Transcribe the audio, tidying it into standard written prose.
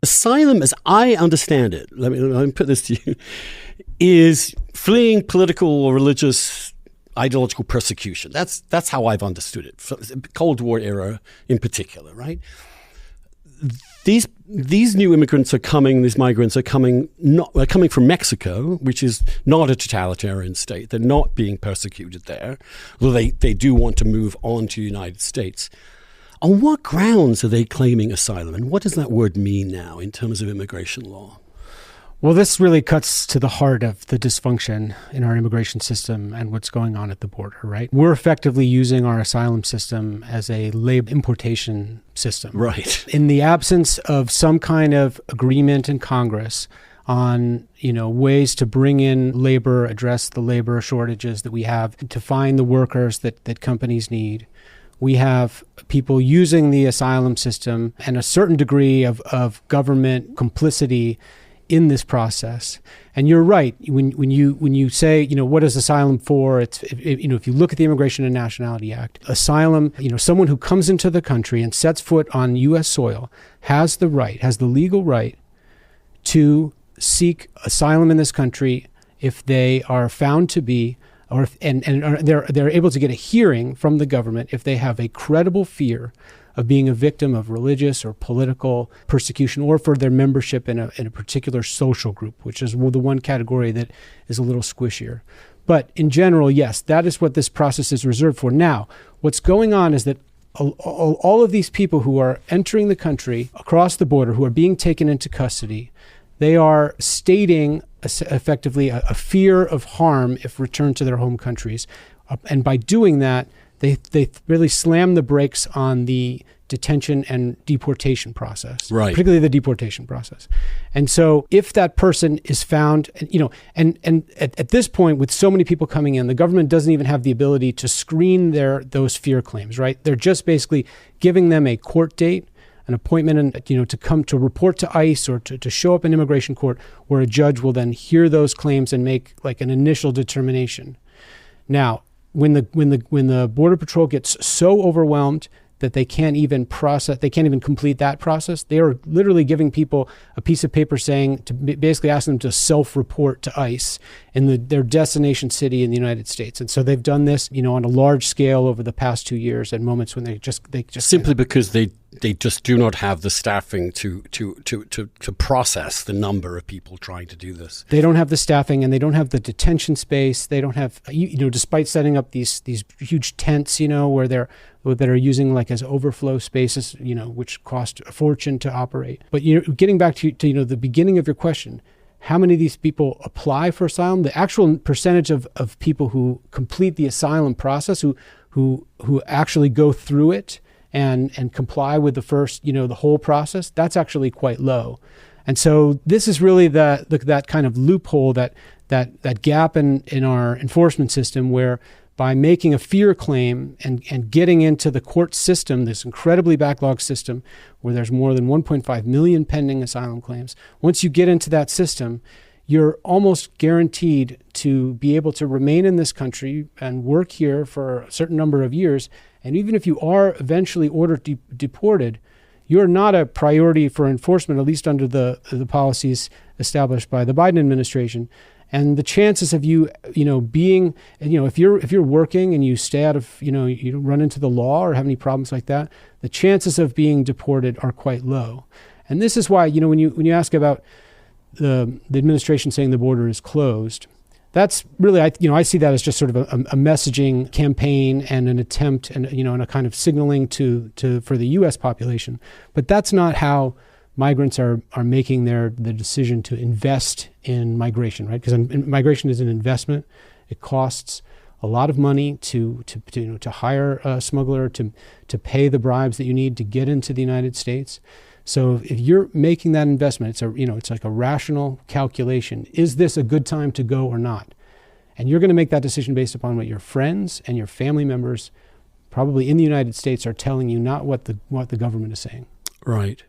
Asylum, as I understand it, let me put this to you, is fleeing political or religious ideological persecution. That's how I've understood it. Cold War era in particular, right? These new immigrants are coming. These migrants are coming. They're coming from Mexico, which is not a totalitarian state. They're not being persecuted there, although they do want to move on to the United States. On what grounds are they claiming asylum, and what does that word mean now in terms of immigration law? Well, this really cuts to the heart of the dysfunction in our immigration system and what's going on at the border, right? We're effectively using our asylum system as a labor importation system. Right. In the absence of some kind of agreement in Congress on, ways to bring in labor, address the labor shortages that we have, to find the workers that companies need, we have people using the asylum system and a certain degree of government complicity in this process. And you're right, when you say, what is asylum for? If you look at the Immigration and Nationality Act, asylum, someone who comes into the country and sets foot on U.S. soil has the legal right to seek asylum in this country if they are found to be, or they're able to get a hearing from the government if they have a credible fear of being a victim of religious or political persecution, or for their membership in a particular social group, which is the one category that is a little squishier. But in general, yes, that is what this process is reserved for. Now, what's going on is that all of these people who are entering the country across the border, who are being taken into custody, they are stating effectively a fear of harm if returned to their home countries. And by doing that, they really slam the brakes on the detention and deportation process, right? Particularly the deportation process. And so if that person is found, and at this point, with so many people coming in, the government doesn't even have the ability to screen those fear claims, right? They're just basically giving them a court date, an appointment, and to come to report to ICE or to show up in immigration court, where a judge will then hear those claims and make like an initial determination. Now, when the Border Patrol gets so overwhelmed that they can't even complete that process, they are literally giving people a piece of paper basically asking them to self-report to ICE in their destination city in the United States. And so they've done this, on a large scale over the past 2 years, at moments when they just simply because they just do not have the staffing to process the number of people trying to do this. They don't have the staffing, and they don't have the detention space. They don't have, despite setting up these huge tents, where that are using like as overflow spaces, which cost a fortune to operate. But getting back to the beginning of your question, how many of these people apply for asylum? The actual percentage of people who complete the asylum process, who actually go through it and comply with the first, the whole process, that's actually quite low. And so this is really that kind of loophole, that gap in our enforcement system, where by making a fear claim and getting into the court system, this incredibly backlogged system where there's more than 1.5 million pending asylum claims, once you get into that system, you're almost guaranteed to be able to remain in this country and work here for a certain number of years. And even if you are eventually ordered deported, you're not a priority for enforcement, at least under the policies established by the Biden administration. And the chances of you being, if you're working and you stay out of, you don't run into the law or have any problems like that, the chances of being deported are quite low. And this is why, when you ask about the administration saying the border is closed, that's really, I see that as just sort of a messaging campaign and an attempt and a kind of signaling for the U.S. population. But that's not how migrants are making the decision to invest in migration, right? Because migration is an investment. It costs a lot of money to hire a smuggler, to pay the bribes that you need to get into the United States. So if you're making that investment, it's like a rational calculation. Is this a good time to go or not? And you're going to make that decision based upon what your friends and your family members, probably in the United States, are telling you, not what the government is saying. Right.